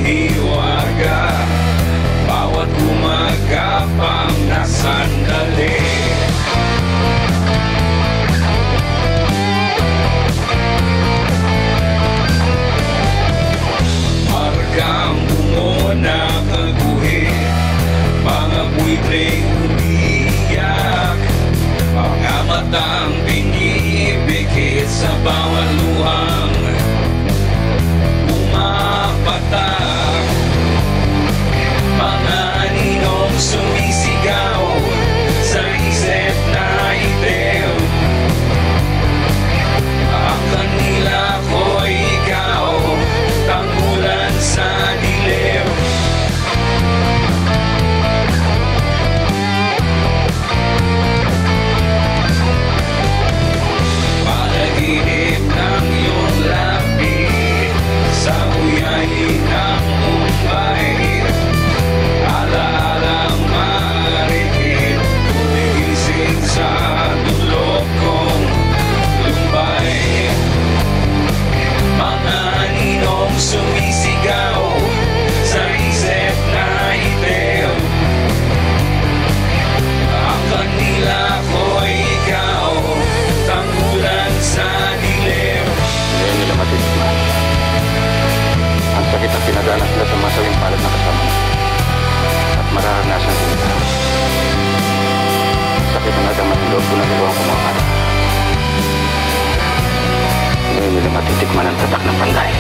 hiwaga, bawat gumagapang na sandali. Margang bungo na kaguhit, mga buitreng umiiyak, mga matang binibigit sa bawat luhang pumapatak, mga aninong sumisigaw sa isip na itim. Ang kanila ko'y ikaw, tanggulan sa dilim. Panaginip ng iyong labi sa uyayin ng Mumbai, alalang marikit, tumigising sa tulog kong lumbay. Mga aninong sumisigaw sa isip na itim, ang kanila ko'y ikaw, tanggulan sa dilim. Hindi nila matitikman ang sakit na pinadanas nila sa masawing palad na kasama mo. At mararanasan din nila sakit na nadaman ng loob ko na nilawang kumakarap. Hindi nila matitikman ang tatak ng panday.